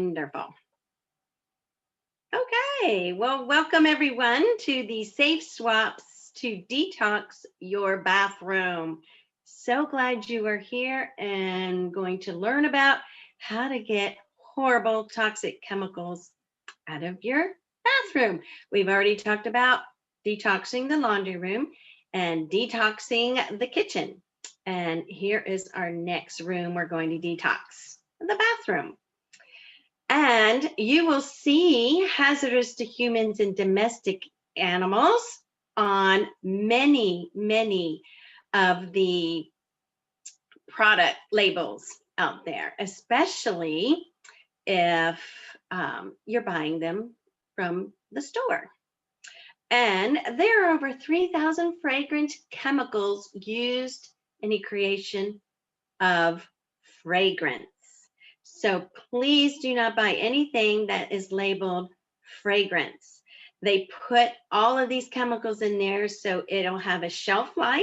Wonderful. Okay, well, welcome everyone to the Safe Swaps to Detox Your Bathroom. So glad you are here and going to learn about how to get horrible toxic chemicals out of your bathroom. We've already talked about detoxing the laundry room and detoxing the kitchen. And here is our next room we're going to detox the bathroom. And you will see hazardous to humans and domestic animals on many of the product labels out there, especially if you're buying them from the store. And there are over 3,000 fragrant chemicals used in the creation of fragrance. So please do not buy anything that is labeled fragrance. They put all of these chemicals in there so it'll have a shelf life,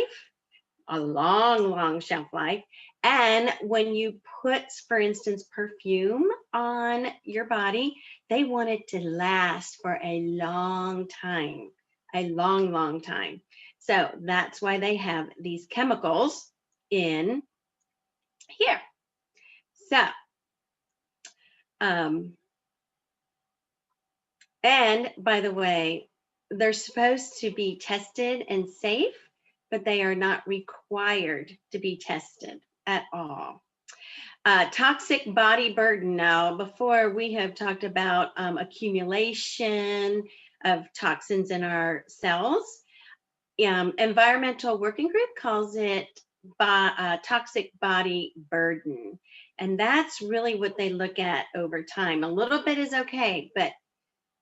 a long shelf life. And when you put, for instance, perfume on your body, they want it to last for a long time, a long time. So that's why they have these chemicals in here. So, and by the way, they're supposed to be tested and safe, but they are not required to be tested at all. Toxic body burden. Now, before we have talked about accumulation of toxins in our cells. Environmental Working Group calls it toxic body burden. And that's really what they look at over time. A little bit is okay, but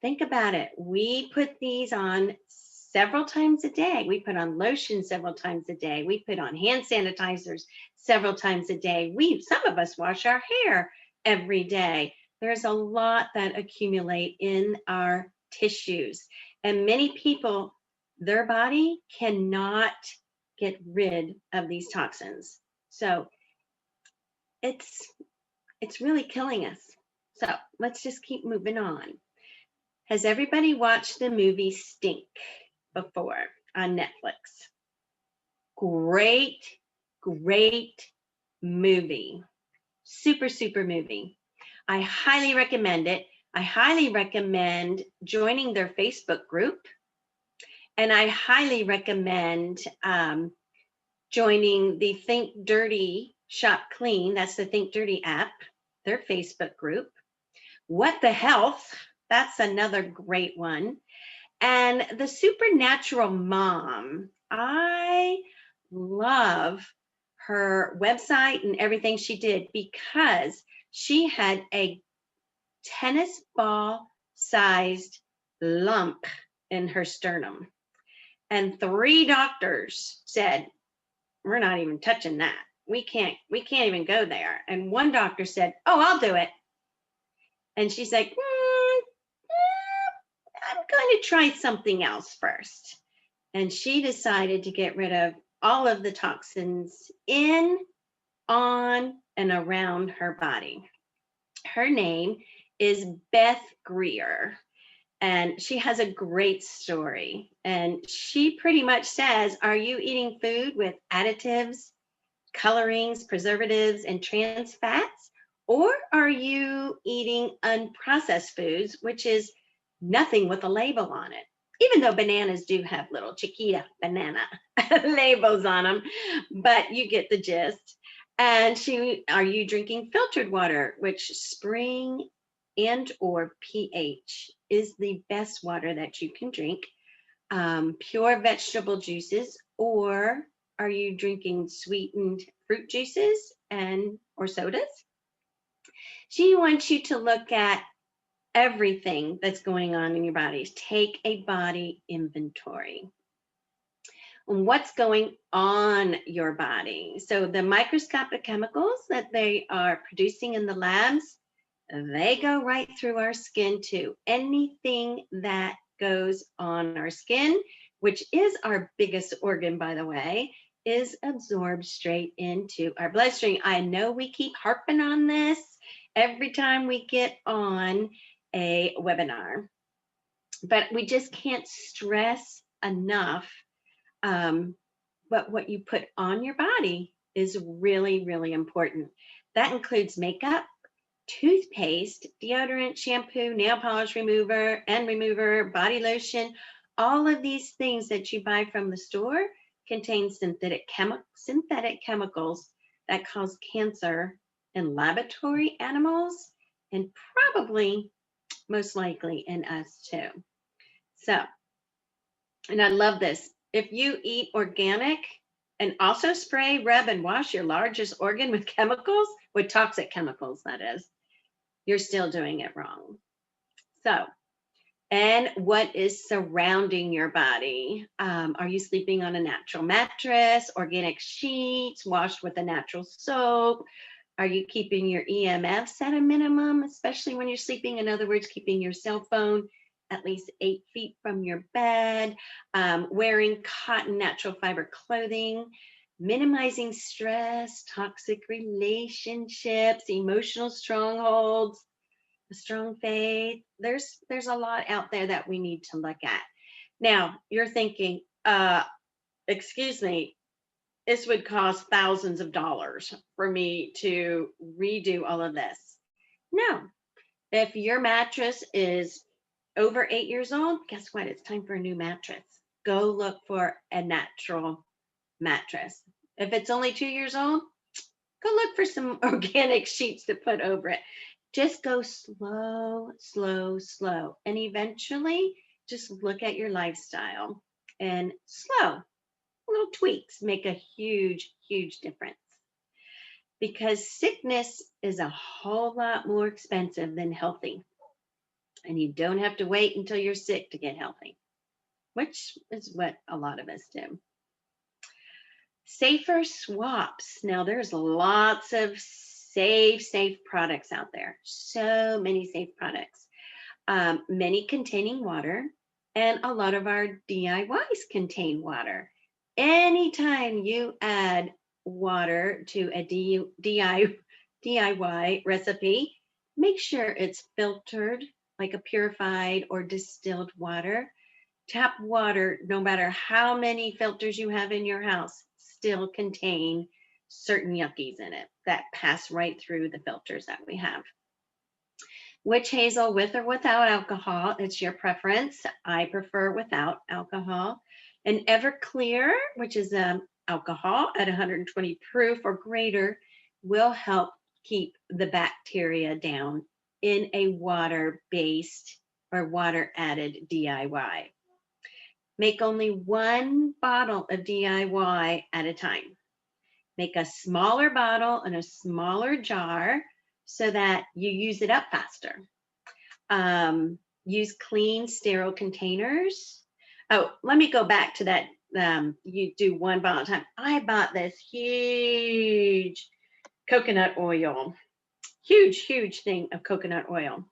think about it. We put these on several times a day. We put on lotion several times a day. We put on hand sanitizers several times a day. Some of us wash our hair every day. There's a lot that accumulate in our tissues. And many people, their body cannot get rid of these toxins. So it's really killing us. So let's just keep moving on. Has everybody watched the movie Stink before on Netflix? Great movie. Super movie. I highly recommend it. I highly recommend joining their Facebook group. And I highly recommend joining the Think Dirty Shop Clean. That's the Think Dirty app, their Facebook group. What the Health? That's another great one. And the Supernatural Mom. I love her website and everything she did because she had a tennis ball sized lump in her sternum. And 3 doctors said, we're not even touching that. We can't even go there. And one doctor said, oh, I'll do it. And she's like, I'm going to try something else first. And she decided to get rid of all of the toxins in, on, and around her body. Her name is Beth Greer. And she has a great story. And she pretty much says, are you eating food with additives, colorings, preservatives, and trans fats? Or are you eating unprocessed foods, which is nothing with a label on it? Even though bananas do have little Chiquita banana labels on them, but you get the gist. And are you drinking filtered water, which spring and or pH is the best water that you can drink? Pure vegetable juices, or are you drinking sweetened fruit juices or sodas? She wants you to look at everything that's going on in your bodies. Take a body inventory. What's going on your body? So the microscopic chemicals that they are producing in the labs, they go right through our skin too. Anything that goes on our skin, which is our biggest organ, by the way, is absorbed straight into our bloodstream. I know we keep harping on this, every time we get on a webinar. But we just can't stress enough, but what you put on your body is really, really important. That includes makeup, toothpaste, deodorant, shampoo, nail polish remover, and remover, body lotion. All of these things that you buy from the store contain synthetic chemicals that cause cancer in laboratory animals and probably most likely in us too. So, and I love this. If you eat organic and also spray, rub, and wash your largest organ with chemicals, with toxic chemicals, that is, you're still doing it wrong. So, and what is surrounding your body? Are you sleeping on a natural mattress, organic sheets, washed with a natural soap? Are you keeping your EMFs at a minimum, especially when you're sleeping? In other words, keeping your cell phone at least 8 feet from your bed, wearing cotton natural fiber clothing, minimizing stress, toxic relationships, emotional strongholds, a strong faith. There's a lot out there that we need to look at. Now, you're thinking, excuse me, this would cost thousands of dollars for me to redo all of this. No, if your mattress is over 8 years old, guess what? It's time for a new mattress. Go look for a natural mattress. If it's only 2 years old, go look for some organic sheets to put over it. Just go slow, slow, slow. And eventually, just look at your lifestyle and slow little tweaks make a huge, huge difference. Because sickness is a whole lot more expensive than healthy. And you don't have to wait until you're sick to get healthy, which is what a lot of us do. Safer swaps. Now, there's lots of safe products out there. So many safe products. Many containing water, and a lot of our DIYs contain water. Anytime you add water to a DIY recipe, make sure it's filtered, like a purified or distilled water. Tap water, no matter how many filters you have in your house, still contain certain yuckies in it that pass right through the filters that we have. Witch hazel with or without alcohol, it's your preference. I prefer without alcohol. And Everclear, which is alcohol at 120 proof or greater, will help keep the bacteria down in a water-based or water-added DIY. Make only one bottle of DIY at a time. Make a smaller bottle in a smaller jar so that you use it up faster. Use clean, sterile containers. Oh, let me go back to that. You do one bottle at a time. I bought this huge coconut oil, huge thing of coconut oil.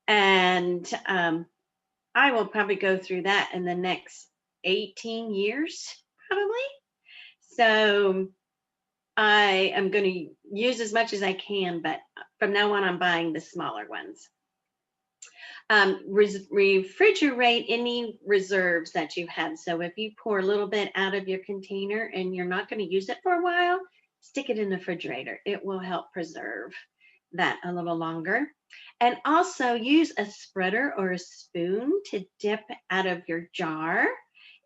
And I will probably go through that in the next 18 years, probably. So I am going to use as much as I can, but from now on, I'm buying the smaller ones. Refrigerate any reserves that you have. So if you pour a little bit out of your container and you're not going to use it for a while, stick it in the refrigerator. It will help preserve that a little longer. And also use a spreader or a spoon to dip out of your jar.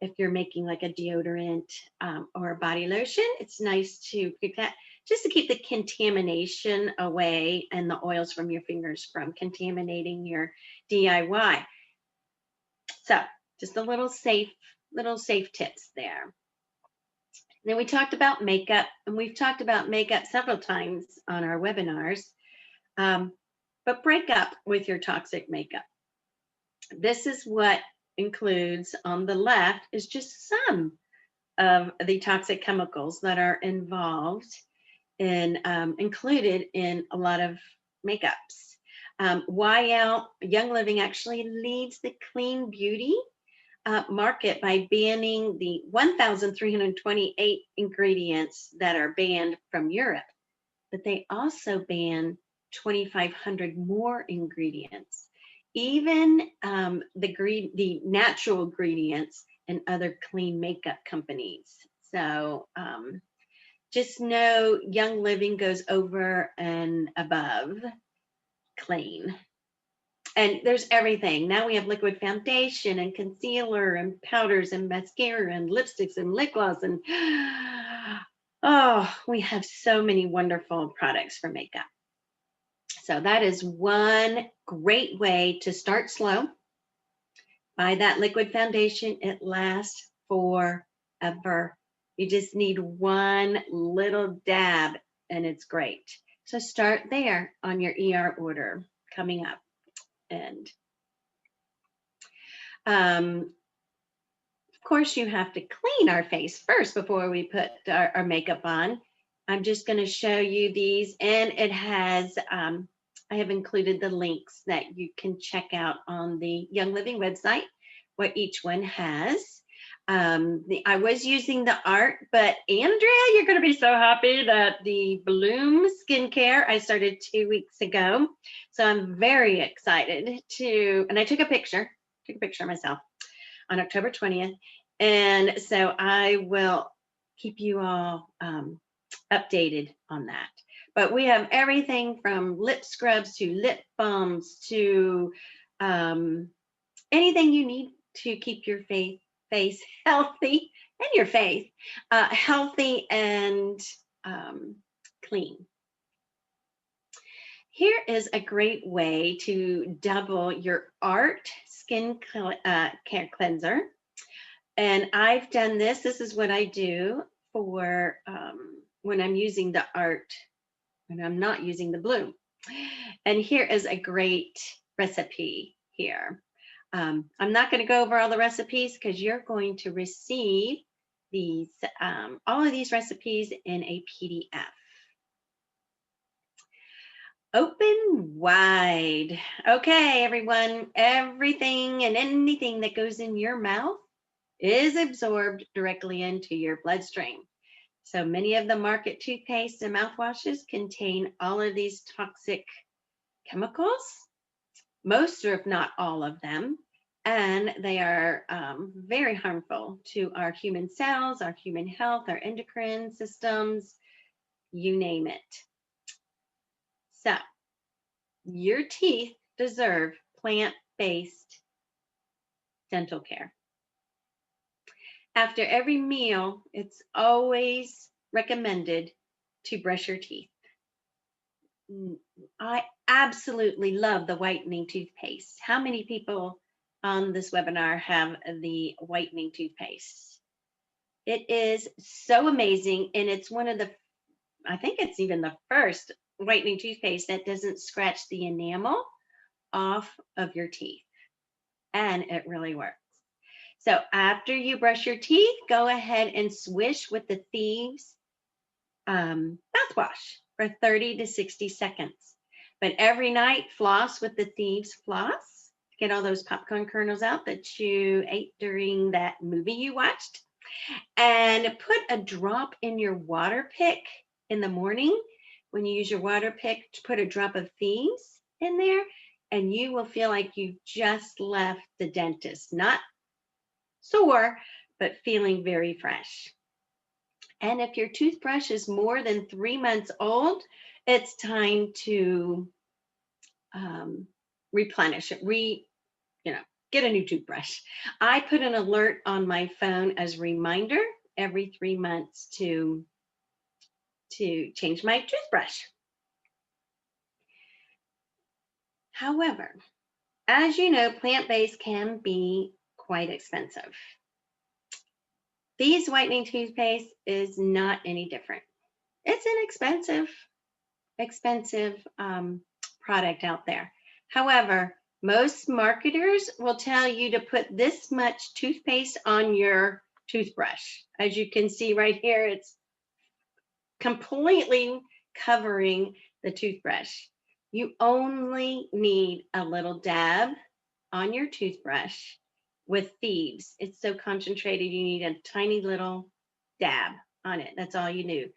If you're making like a deodorant or a body lotion, it's nice to pick that just to keep the contamination away and the oils from your fingers from contaminating your DIY. So just a little safe tips there. Then we talked about makeup, and we've talked about makeup several times on our webinars, but break up with your toxic makeup. This is what includes on the left is just some of the toxic chemicals that are involved in included in a lot of makeups. YL Young Living actually leads the clean beauty market by banning the 1,328 ingredients that are banned from Europe, but they also ban 2,500 more ingredients, even the natural ingredients in other clean makeup companies. So just know Young Living goes over and above clean. And there's everything. Now we have liquid foundation and concealer and powders and mascara and lipsticks and lip gloss. And oh, we have so many wonderful products for makeup. So that is one great way to start slow. Buy that liquid foundation. It lasts forever. You just need one little dab and it's great. So start there on your ER order coming up. And of course, you have to clean our face first before we put our makeup on. I'm just going to show you these, and it has, I have included the links that you can check out on the Young Living website, what each one has. I was using the art, but Andrea, you're going to be so happy that the Bloom skincare I started 2 weeks ago. So I'm very excited and I took a picture of myself on October 20th. And so I will keep you all updated on that. But we have everything from lip scrubs to lip balms to anything you need to keep your face healthy and your face healthy and clean. Here is a great way to double your art skin care cleanser. And I've done this. This is what I do for when I'm using the art, when I'm not using the Bloom. And here is a great recipe here. I'm not going to go over all the recipes because you're going to receive these, all of these recipes in a PDF. Open wide. Okay, everyone, everything and anything that goes in your mouth is absorbed directly into your bloodstream. So many of the market toothpaste and mouthwashes contain all of these toxic chemicals, most or if not all of them, and they are very harmful to our human cells, our human health, our endocrine systems, you name it. So your teeth deserve plant-based dental care. After every meal, it's always recommended to brush your teeth. I absolutely love the whitening toothpaste. How many people on this webinar have the whitening toothpaste? It is so amazing, and it's one of the, I think it's even the first whitening toothpaste that doesn't scratch the enamel off of your teeth, and it really works. So after you brush your teeth, go ahead and swish with the Thieves mouthwash for 30 to 60 seconds. But every night, floss with the Thieves floss. Get all those popcorn kernels out that you ate during that movie you watched. And put a drop in your water pick in the morning. When you use your water pick, put a drop of Thieves in there, and you will feel like you just left the dentist. Not sore, but feeling very fresh. And if your toothbrush is more than 3 months old, it's time to replenish it, get a new toothbrush. I put an alert on my phone as a reminder every 3 months to change my toothbrush. However, as you know, plant-based can be quite expensive. These whitening toothpaste is not any different. It's an expensive product out there. However, most marketers will tell you to put this much toothpaste on your toothbrush. As you can see right here, it's completely covering the toothbrush. You only need a little dab on your toothbrush with Thieves. It's so concentrated, you need a tiny little dab on it. That's all you need.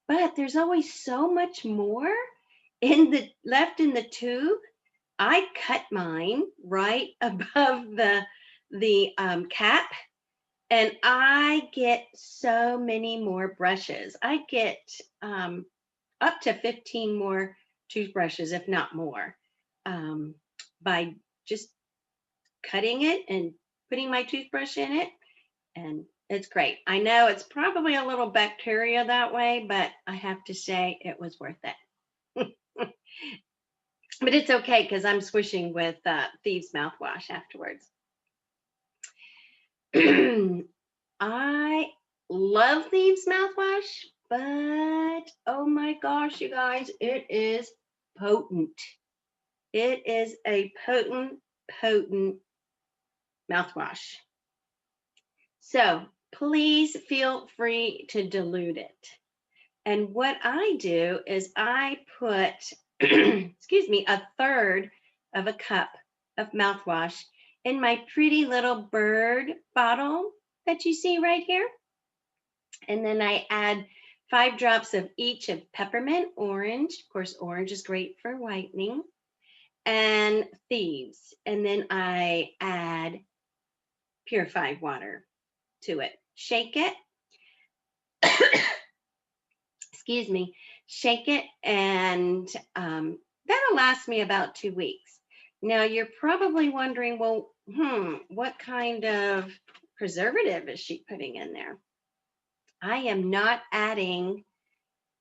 But there's always so much more left in the tube, I cut mine right above the cap, and I get so many more brushes. I get up to 15 more toothbrushes, if not more, um, by just cutting it and putting my toothbrush in it. And it's great. I know it's probably a little bacteria that way, but I have to say it was worth it. But it's okay because I'm swishing with Thieves mouthwash afterwards. I love Thieves mouthwash, but oh my gosh, you guys, it is potent. It is a potent mouthwash. So please feel free to dilute it. And what I do is I put, excuse me, a third of a cup of mouthwash in my pretty little bird bottle that you see right here. And then I add 5 drops of each of peppermint, orange. Of course, orange is great for whitening, and thieves. And then I add purified water to it. Shake it. Excuse me. Shake it, and that'll last me about 2 weeks. Now, you're probably wondering, well, what kind of preservative is she putting in there? I am not adding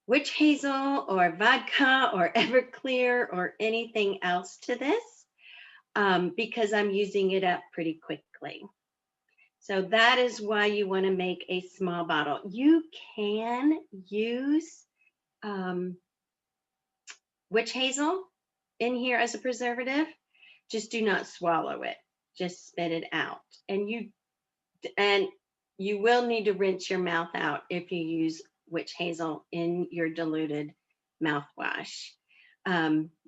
witch hazel or vodka or Everclear or anything else to this because I'm using it up pretty quickly. So that is why you want to make a small bottle. You can use witch hazel in here as a preservative. Just do not swallow it. Just spit it out. And you will need to rinse your mouth out if you use witch hazel in your diluted mouthwash.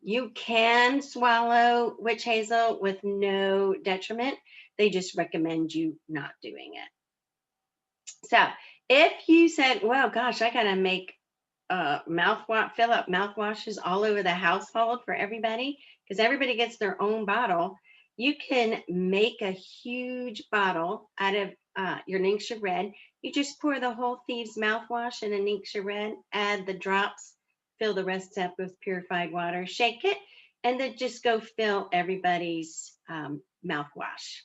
You can swallow witch hazel with no detriment. They just recommend you not doing it. So if you said, well, gosh, I got to make fill up mouthwashes all over the household for everybody, because everybody gets their own bottle, you can make a huge bottle out of your Ningxia Red. You just pour the whole Thieves mouthwash in a Ningxia Red, add the drops, fill the rest up with purified water, shake it, and then just go fill everybody's mouthwash,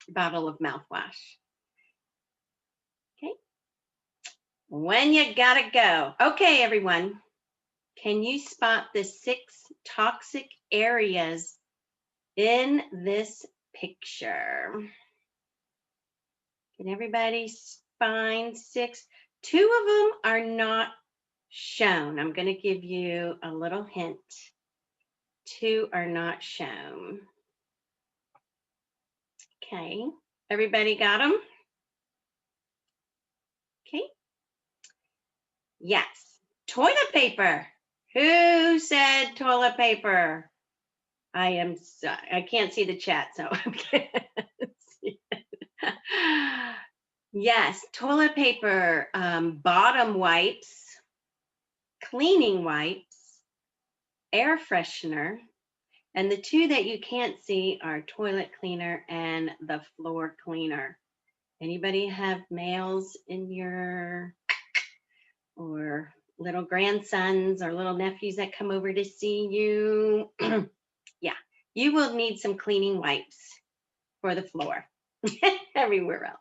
bottle of mouthwash. Okay. When you gotta go. Okay, everyone. Can you spot the 6 toxic areas in this picture? Can everybody find 6? 2 of them are not shown. I'm going to give you a little hint. 2 are not shown. Okay. Everybody got them? Okay. Yes. Toilet paper. Who said toilet paper? I can't see the chat, so I'm going to see it. Yes, toilet paper, bottom wipes, cleaning wipes, air freshener, and the 2 that you can't see are toilet cleaner and the floor cleaner. Anybody have males in your, or little grandsons or little nephews that come over to see you? Yeah, you will need some cleaning wipes for the floor. Everywhere else.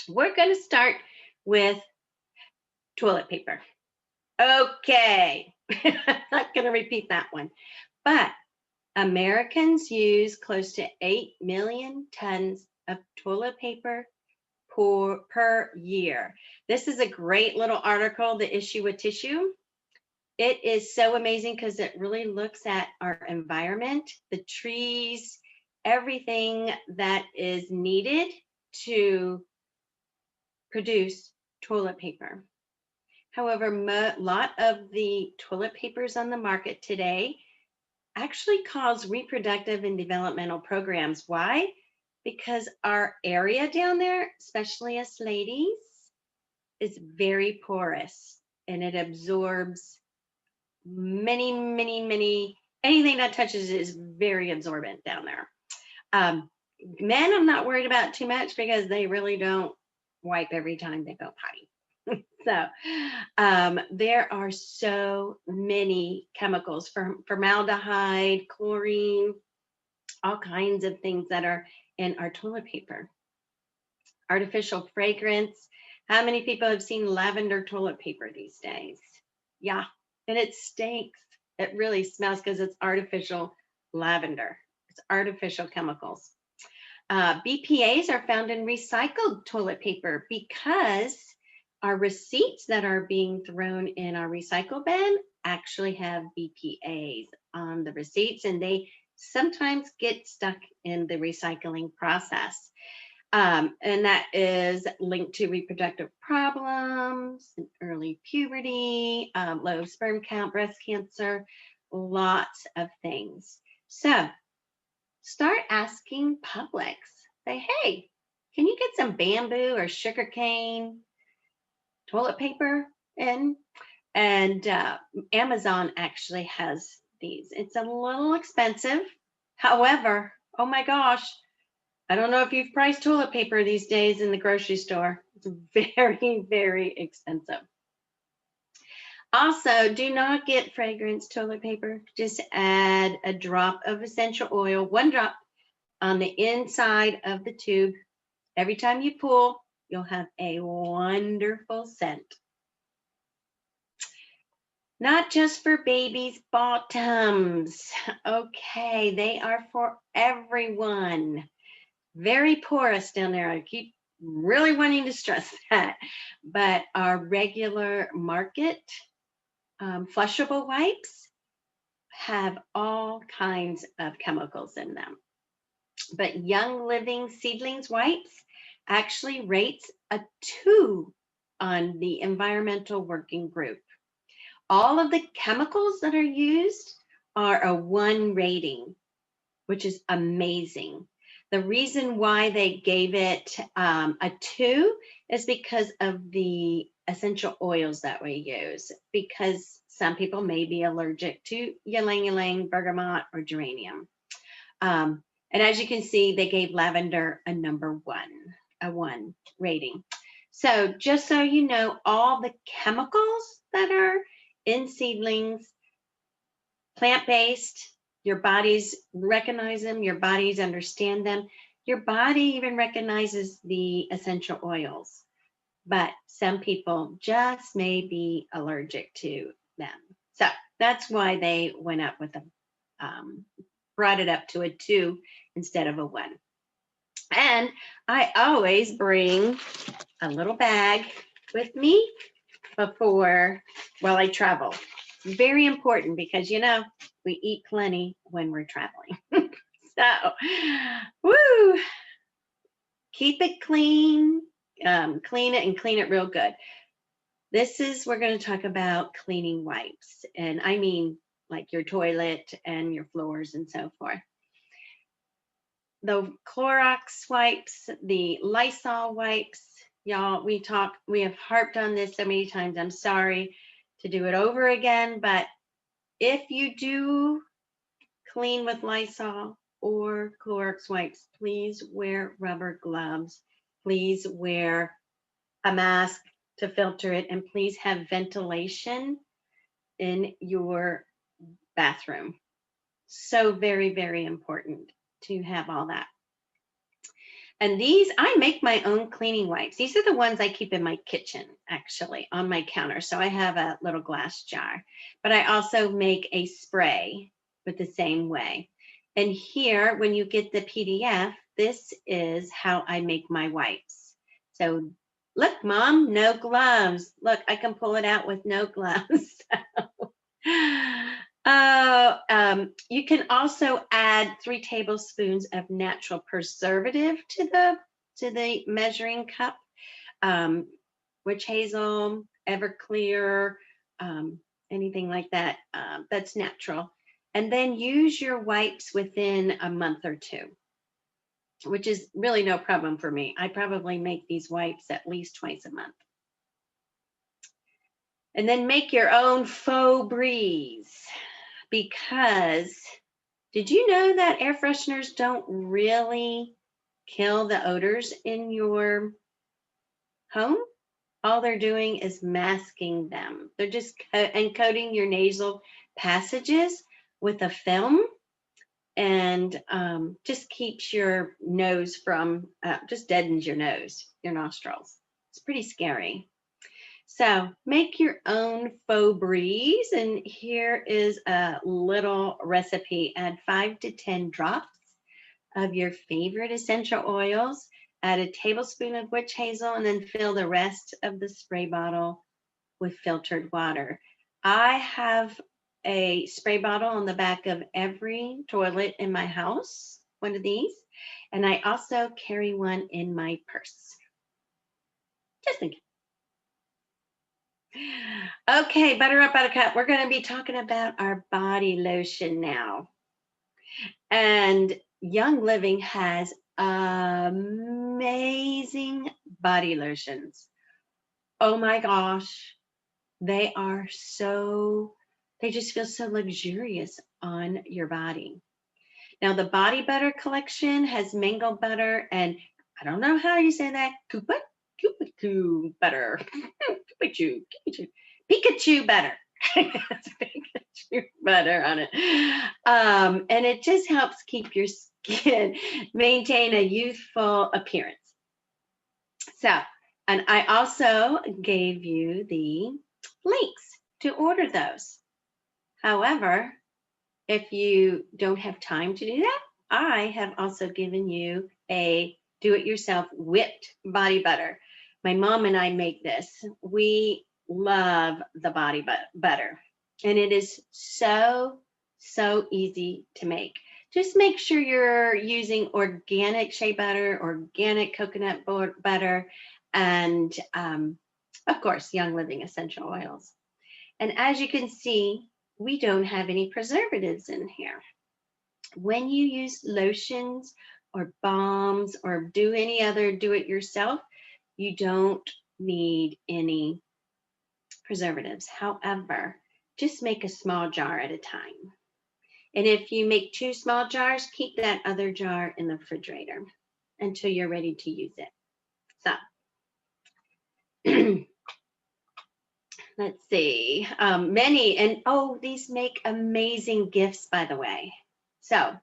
We're going to start with toilet paper. Okay, I'm not going to repeat that one. But Americans use close to 8 million tons of toilet paper per year. This is a great little article, The Issue with Tissue. It is so amazing because it really looks at our environment, the trees, everything that is needed to produce toilet paper. However, a lot of the toilet papers on the market today actually cause reproductive and developmental programs. Why? Because our area down there, especially us ladies, is very porous and it absorbs many, anything that touches it is very absorbent down there. Um, Men, I'm not worried about too much because they really don't wipe every time they go potty. So there are so many chemicals, formaldehyde, chlorine, all kinds of things that are in our toilet paper. Artificial fragrance. How many people have seen lavender toilet paper these days? Yeah, and it stinks. It really smells because it's artificial lavender. It's artificial chemicals. BPAs are found in recycled toilet paper because our receipts that are being thrown in our recycle bin actually have BPAs on the receipts, and they sometimes get stuck in the recycling process. And that is linked to reproductive problems, early puberty, low sperm count, breast cancer, lots of things. So start asking Publix. Say, hey, can you get some bamboo or sugarcane toilet paper in? And Amazon actually has these. It's a little expensive. However, oh my gosh, I don't know if you've priced toilet paper these days in the grocery store. It's very expensive. Also, do not get fragrance toilet paper. Just add a drop of essential oil, one drop on the inside of the tube. Every time you pull, you'll have a wonderful scent. Not just for babies' bottoms. Okay, they are for everyone. Very porous down there. I keep really wanting to stress that. But our regular market flushable wipes have all kinds of chemicals in them. But Young Living Seedlings wipes actually rates a 2 on the environmental working group. All of the chemicals that are used are a 1 rating, which is amazing. The reason why they gave it a 2 is because of the essential oils that we use, because some people may be allergic to ylang ylang, bergamot, or geranium. And as you can see, they gave lavender a number 1, a 1 rating. So just so you know, all the chemicals that are in seedlings, plant-based, your bodies recognize them, your bodies understand them. Your body even recognizes the essential oils, but some people just may be allergic to them. So that's why they went up with brought it up to a 2 instead of a 1. And I always bring a little bag with me while I travel. Very important because, we eat plenty when we're traveling. So, woo! Keep it clean, clean it and clean it real good. We're going to talk about cleaning wipes. And I mean like your toilet and your floors and so forth. The Clorox wipes, the Lysol wipes, y'all, we have harped on this so many times. I'm sorry to do it over again, but if you do clean with Lysol or Clorox wipes, please wear rubber gloves. Please wear a mask to filter it, and please have ventilation in your bathroom. So very important to have all that. And I make my own cleaning wipes. These are the ones I keep in my kitchen, actually, on my counter. So I have a little glass jar, but I also make a spray with the same way. And here, when you get the PDF, this is how I make my wipes. So look, Mom, no gloves. Look, I can pull it out with no gloves. You can also add 3 tablespoons of natural preservative to the measuring cup, witch hazel, Everclear, anything like that. That's natural. And then use your wipes within a month or 2, which is really no problem for me. I probably make these wipes at least twice a month. And then make your own faux breeze, because did you know that air fresheners don't really kill the odors in your home? All they're doing is masking them. They're just encoding your nasal passages with a film, and just keeps your nose from, just deadens your nose, your nostrils. It's pretty scary. So make your own faux breeze. And here is a little recipe. Add 5 to 10 drops of your favorite essential oils. Add a tablespoon of witch hazel, and then fill the rest of the spray bottle with filtered water. I have a spray bottle on the back of every toilet in my house, one of these, and I also carry one in my purse. Just in case. Okay, Butter Up Buttercup, we're going to be talking about our body lotion now. And Young Living has amazing body lotions. Oh my gosh, they just feel so luxurious on your body. Now, the Body Butter collection has mango butter and, I don't know how you say that, Pikachu butter. Pikachu butter. Pikachu butter on it. And it just helps keep your skin maintain a youthful appearance. So, and I also gave you the links to order those. However, if you don't have time to do that, I have also given you a do-it-yourself whipped body butter. My mom and I make this. We love the body butter, and it is so easy to make. Just make sure you're using organic shea butter, organic coconut butter, and of course, Young Living essential oils. And as you can see, we don't have any preservatives in here. When you use lotions or balms or do any other do-it-yourself, you don't need any preservatives. However, just make a small jar at a time. And if you make 2 small jars, keep that other jar in the refrigerator until you're ready to use it. So let's see, many, and these make amazing gifts, by the way. So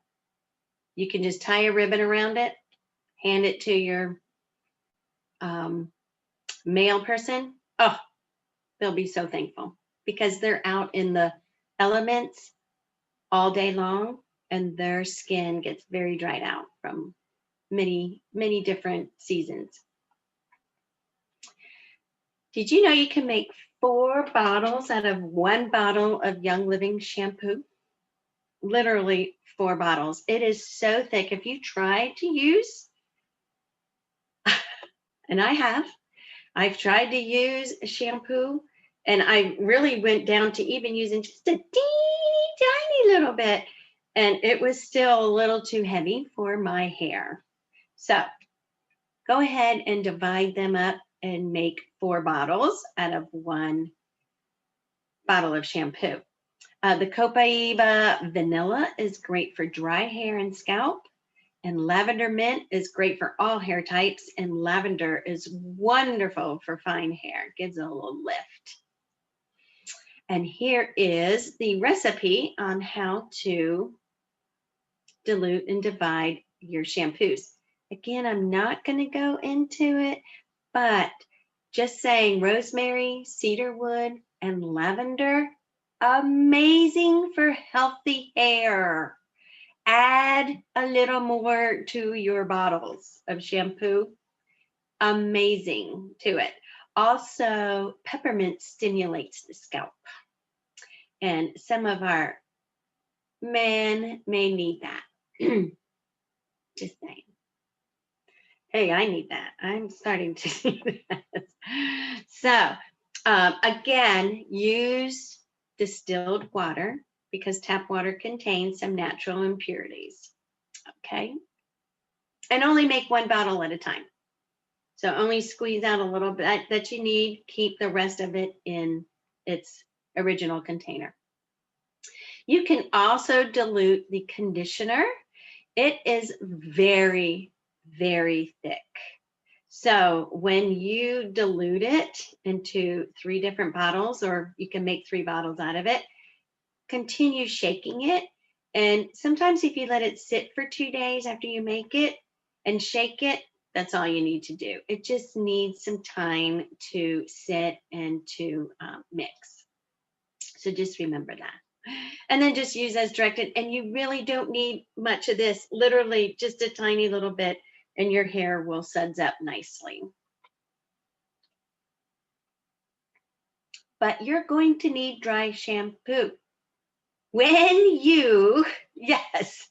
you can just tie a ribbon around it, hand it to your mail person. Oh, they'll be so thankful, because they're out in the elements all day long, and their skin gets very dried out from many different seasons. Did you know you can make 4 bottles out of 1 bottle of Young Living shampoo? Literally 4 bottles. It is so thick. If you try to use, and I've tried to use a shampoo, and I really went down to even using just a teeny tiny little bit, and it was still a little too heavy for my hair. So go ahead and divide them up and make 4 bottles out of 1 bottle of shampoo. The Copaiba Vanilla is great for dry hair and scalp, and Lavender Mint is great for all hair types, and lavender is wonderful for fine hair, gives it a little lift. And here is the recipe on how to dilute and divide your shampoos. Again, I'm not going to go into it, but just saying rosemary, cedarwood, and lavender, amazing for healthy hair. Add a little more to your bottles of shampoo. Amazing to it. Also, peppermint stimulates the scalp, and some of our men may need that. Just saying. Hey, I need that. I'm starting to need that. So, again, use distilled water, because tap water contains some natural impurities. Okay. And only make 1 bottle at a time. So only squeeze out a little bit that you need. Keep the rest of it in its original container. You can also dilute the conditioner. It is very, very thick. So when you dilute it into 3 different bottles, or you can make 3 bottles out of it, continue shaking it. And sometimes if you let it sit for 2 days after you make it and shake it, that's all you need to do. It just needs some time to sit and to mix. So just remember that. And then just use as directed. And you really don't need much of this, literally just a tiny little bit, and your hair will suds up nicely. But you're going to need dry shampoo. When you, yes,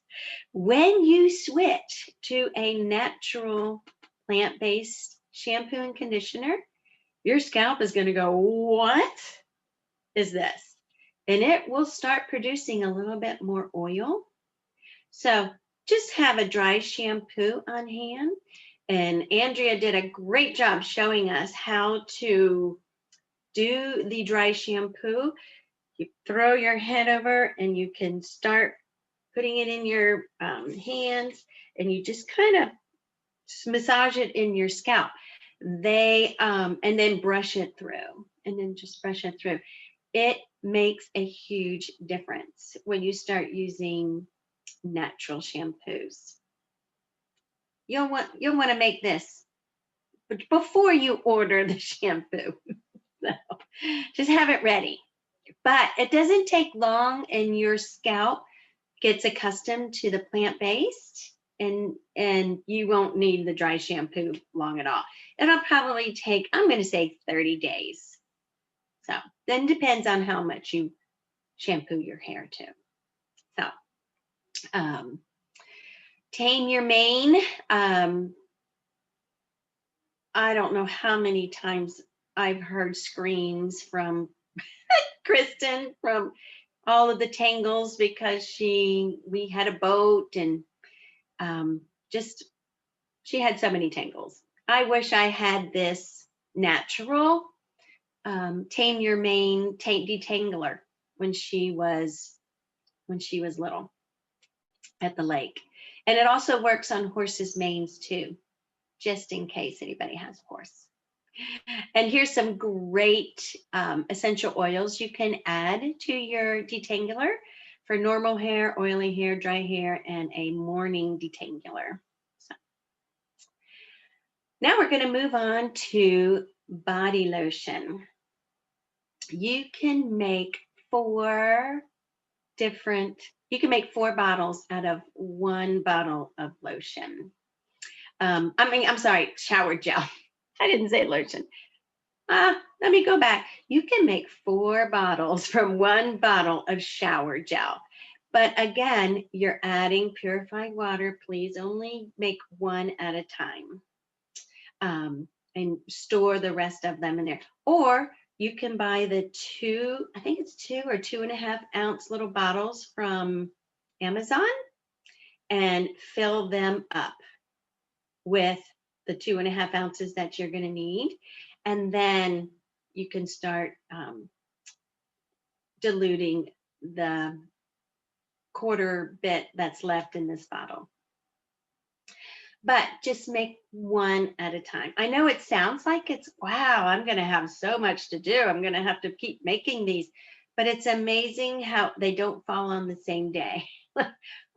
when you switch to a natural plant-based shampoo and conditioner, your scalp is going to go, what is this? And it will start producing a little bit more oil. So just have a dry shampoo on hand. And Andrea did a great job showing us how to do the dry shampoo. You throw your head over and you can start putting it in your hands, and you just kind of massage it in your scalp. And then brush it through, and then just brush it through. It makes a huge difference when you start using natural shampoos. You'll want to make this, but before you order the shampoo. So just have it ready. But it doesn't take long, and your scalp gets accustomed to the plant-based, and you won't need the dry shampoo long at all. It'll probably take, I'm going to say 30 days. So then depends on how much you shampoo your hair too. So tame your mane. I don't know how many times I've heard screams from Kristen from all of the tangles, because we had a boat, and she had so many tangles. I wish I had this natural tame your mane detangler when she was little at the lake. And it also works on horses' manes too, just in case anybody has a horse. And here's some great essential oils you can add to your detangler for normal hair, oily hair, dry hair, and a morning detangler. So now we're going to move on to body lotion. You can make 4 bottles out of 1 bottle of lotion. I'm sorry, shower gel. I didn't say lotion. Let me go back. You can make 4 bottles from 1 bottle of shower gel. But again, you're adding purified water. Please only make 1 at a time. And store the rest of them in there. Or you can buy the 2 or 2.5 ounce little bottles from Amazon and fill them up with the 2.5 ounces that you're going to need. And then you can start diluting the quarter bit that's left in this bottle. But just make 1 at a time. I know it sounds like it's, wow, I'm going to have so much to do. I'm going to have to keep making these. But it's amazing how they don't fall on the same day.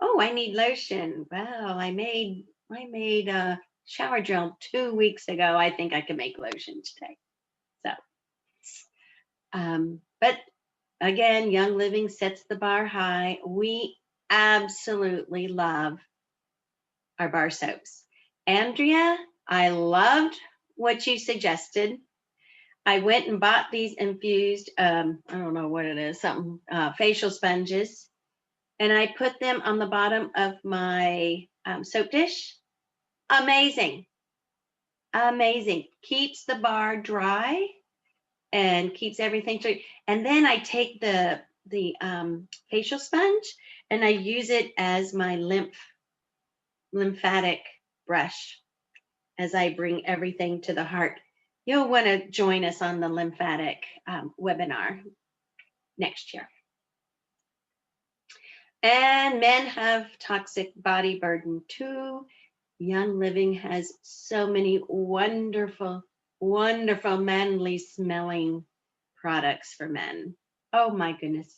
Oh, I need lotion. Wow, I made shower gel 2 weeks ago. I think I can make lotion today. So, but again, Young Living sets the bar high. We absolutely love our bar soaps. Andrea, I loved what you suggested. I went and bought these infused, I don't know what it is, facial sponges, and I put them on the bottom of my soap dish. Amazing. Amazing. Keeps the bar dry and keeps everything dry. And then I take the facial sponge and I use it as my lymphatic brush as I bring everything to the heart. you'll want to join us on the lymphatic webinar next year. And men have toxic body burden too. Young Living has so many wonderful, wonderful manly smelling products for men. Oh my goodness.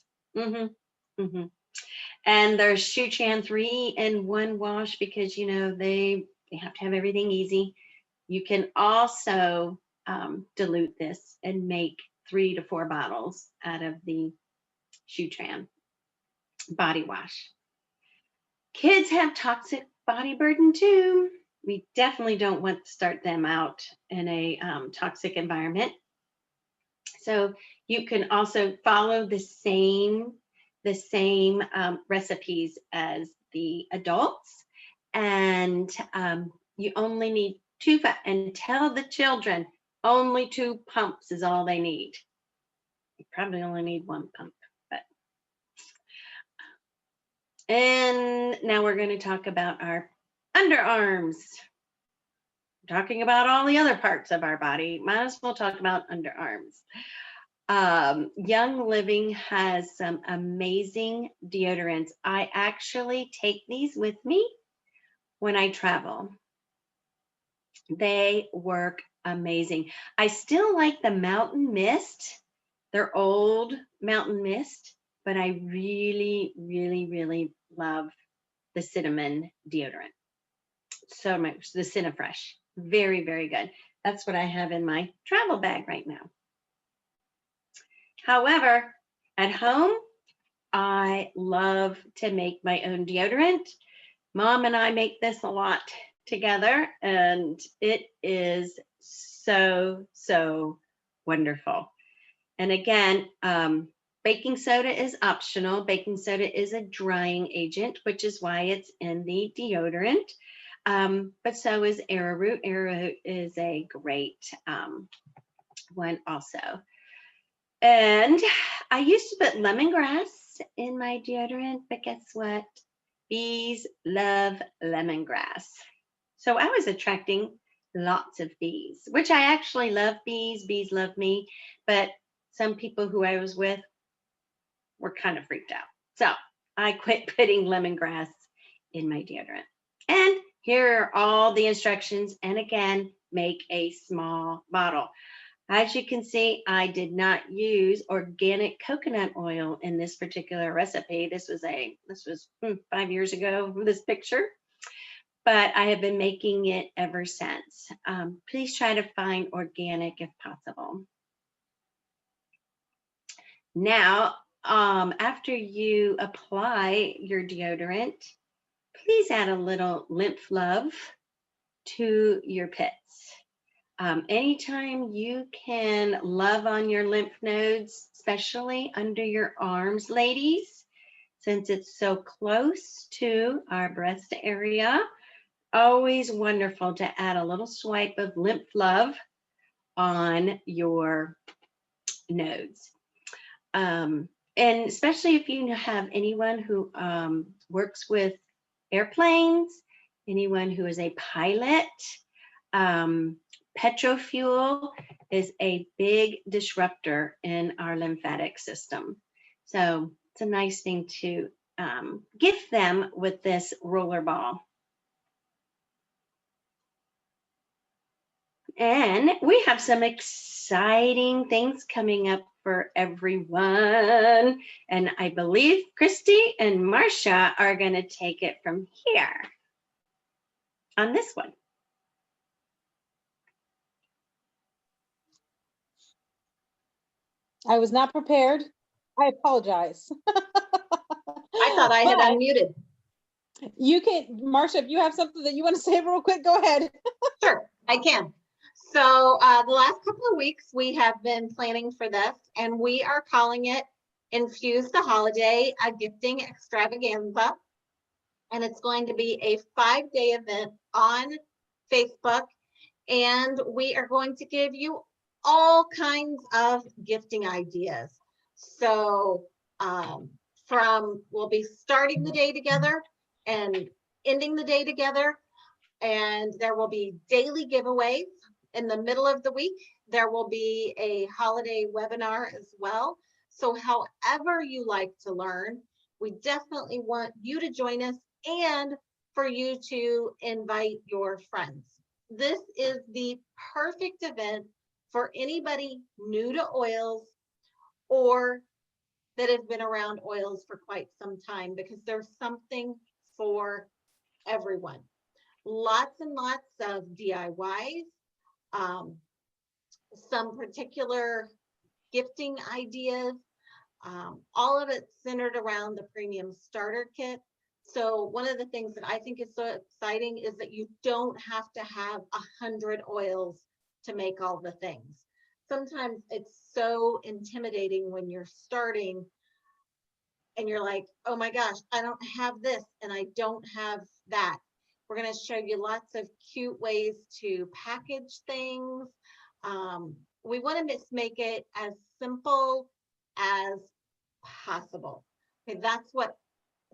And there's Shuchan 3-in-1 wash because, you know, they have to have everything easy. You can also dilute this and make 3 to 4 bottles out of the Shuchan body wash. Kids have toxic body burden too. We definitely don't want to start them out in a toxic environment. So you can also follow the same recipes as the adults, and you only need 2 and tell the children only 2 pumps is all they need. You probably only need 1 pump, but. And now we're going to talk about our underarms. Talking about all the other parts of our body, might as well talk about underarms. Young Living has some amazing deodorants. I actually take these with me when I travel. They work amazing. I still like the Mountain Mist. They're old Mountain Mist, but I really, really, really love the cinnamon deodorant. So much, the Cinefresh. Very, very good. That's what I have in my travel bag right now. However, at home, I love to make my own deodorant. Mom and I make this a lot together, and it is so, so wonderful. And again, baking soda is optional. Baking soda is a drying agent, which is why it's in the deodorant. But so is arrowroot. Arrowroot is a great one also. And I used to put lemongrass in my deodorant, but guess what? Bees love lemongrass. So I was attracting lots of bees, which I actually love bees. Bees love me, but some people who I was with were kind of freaked out. So I quit putting lemongrass in my deodorant. And here are all the instructions. And again, make a small bottle. As you can see, I did not use organic coconut oil in this particular recipe. This was 5 years ago, this picture, but I have been making it ever since. Please try to find organic if possible. Now, after you apply your deodorant, please add a little lymph love to your pits. Anytime you can love on your lymph nodes, especially under your arms, ladies, since it's so close to our breast area, always wonderful to add a little swipe of lymph love on your nodes. And especially if you have anyone who works with airplanes, anyone who is a pilot, petrofuel is a big disruptor in our lymphatic system. So it's a nice thing to gift them with this roller ball. And we have some exciting things coming up for everyone. And I believe Christy and Marcia are going to take it from here on this one. I was not prepared. I apologize. I thought I had unmuted. You can, Marcia, if you have something that you want to say real quick, go ahead. Sure, I can. So the last couple of weeks, we have been planning for this, and we are calling it Infuse the Holiday, a gifting extravaganza. And it's going to be a 5-day event on Facebook. And we are going to give you all kinds of gifting ideas. So we'll be starting the day together and ending the day together. And there will be daily giveaways in the middle of the week. there will be a holiday webinar as well. So however you like to learn, we definitely want you to join us and for you to invite your friends. This is the perfect event for anybody new to oils or that have been around oils for quite some time, because there's something for everyone. Lots and lots of DIYs, some particular gifting ideas, all of it centered around the premium starter kit. So one of the things that I think is so exciting is that you don't have to have 100 oils to make all the things. Sometimes it's so intimidating when you're starting and you're like, oh my gosh, I don't have this and I don't have that. We're going to show you lots of cute ways to package things. We want to make it as simple as possible. Okay, that's what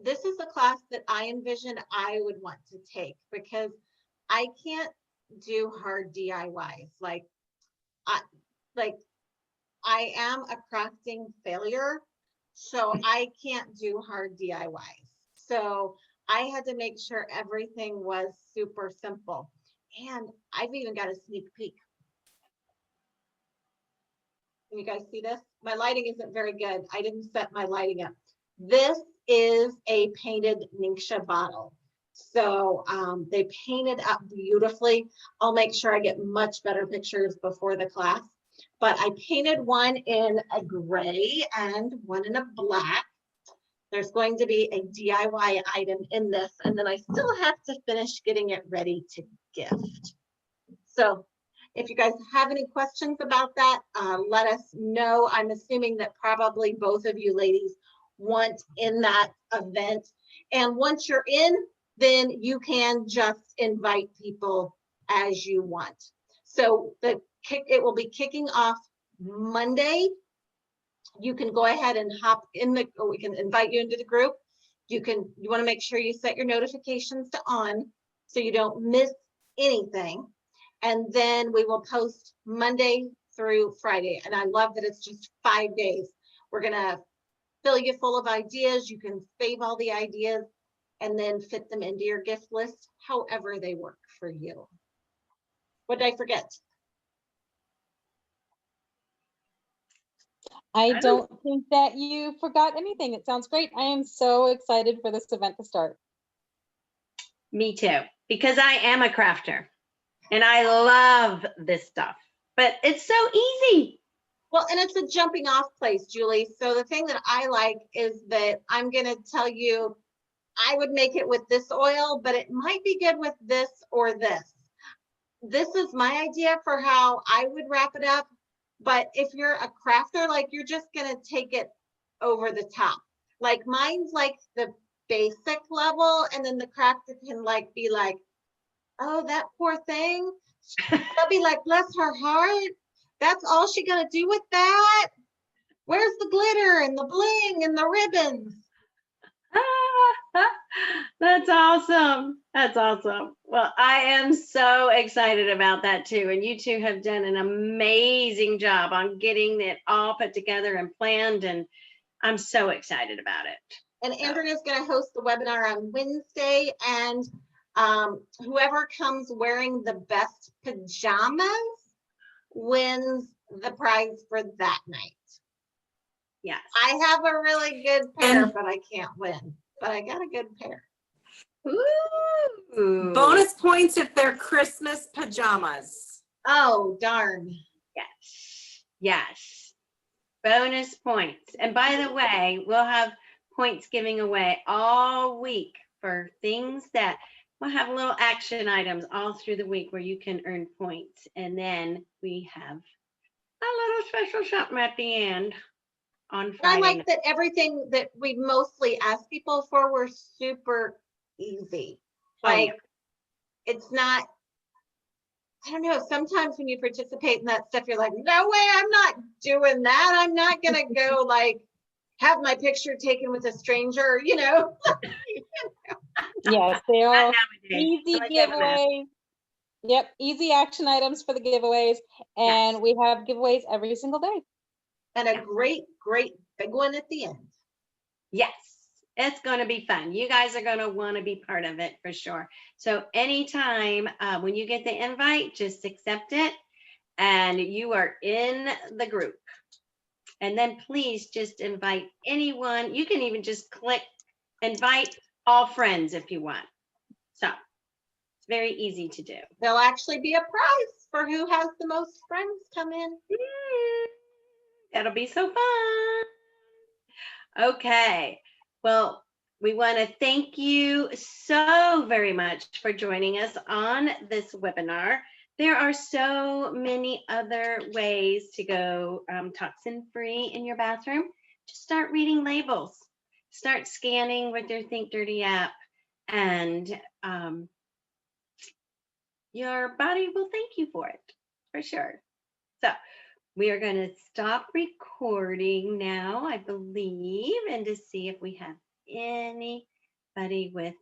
this is a class that I envision I would want to take, because I can't do hard DIYs. Like I am a crafting failure, so I can't do hard DIYs. So I had to make sure everything was super simple. And I've even got a sneak peek. Can you guys see this? My lighting isn't very good. I didn't set my lighting up. This is a painted Ningxia bottle. So they painted up beautifully. I'll make sure I get much better pictures before the class. But I painted one in a gray and one in a black. There's going to be a DIY item in this, and then I still have to finish getting it ready to gift. So if you guys have any questions about that, let us know. I'm assuming that probably both of you ladies want in that event. And once you're in, then you can just invite people as you want. So it will be kicking off Monday. You can go ahead and hop in or we can invite you into the group. You want to make sure you set your notifications to on so you don't miss anything. And then we will post Monday through Friday. And I love that it's just 5 days. We're going to fill you full of ideas. You can save all the ideas and then fit them into your gift list, however they work for you. What did I forget? I don't think that you forgot anything. It sounds great. I am so excited for this event to start. Me too, because I am a crafter and I love this stuff, but it's so easy. Well, and it's a jumping off place, Julie. So the thing that I like is that I'm going to tell you, I would make it with this oil, but it might be good with this or this. This is my idea for how I would wrap it up. But if you're a crafter, like you're just going to take it over the top. Like mine's like the basic level, and then the crafter can like be like, oh, that poor thing. They'll be like, bless her heart. That's all she gonna do with that? Where's the glitter and the bling and the ribbons? That's awesome. That's awesome. Well, I am so excited about that too. And you two have done an amazing job on getting it all put together and planned. And I'm so excited about it. And Andrea's going to host the webinar on Wednesday. And whoever comes wearing the best pajamas wins the prize for that night. Yes. I have a really good pair, but I can't win. But I got a good pair. Ooh. Bonus points if they're Christmas pajamas. Oh, darn. Yes. Yes. Bonus points. And by the way, we'll have points giving away all week for things that we'll have little action items all through the week where you can earn points. And then we have a little special something at the end on Friday. I like that everything that we mostly ask people for were super easy. Like, it's not, I don't know, sometimes when you participate in that stuff, you're like, no way, I'm not doing that. I'm not going to go like have my picture taken with a stranger, you know. Yes, they are Not nowadays. easy I like that one. giveaways. Yep, easy action items for the giveaways. And Yes. we have giveaways every single day. And a great, great big one at the end. Yes, it's going to be fun. You guys are going to want to be part of it for sure. So anytime when you get the invite, just accept it and you are in the group. And then please just invite anyone. You can even just click invite all friends if you want. So it's very easy to do. There'll actually be a prize for who has the most friends come in. That'll be so fun. Okay. Well, we want to thank you so very much for joining us on this webinar. There are so many other ways to go toxin-free in your bathroom. Just start reading labels. Start scanning with your Think Dirty app, and your body will thank you for it, for sure. So we are going to stop recording now, I believe, and to see if we have anybody with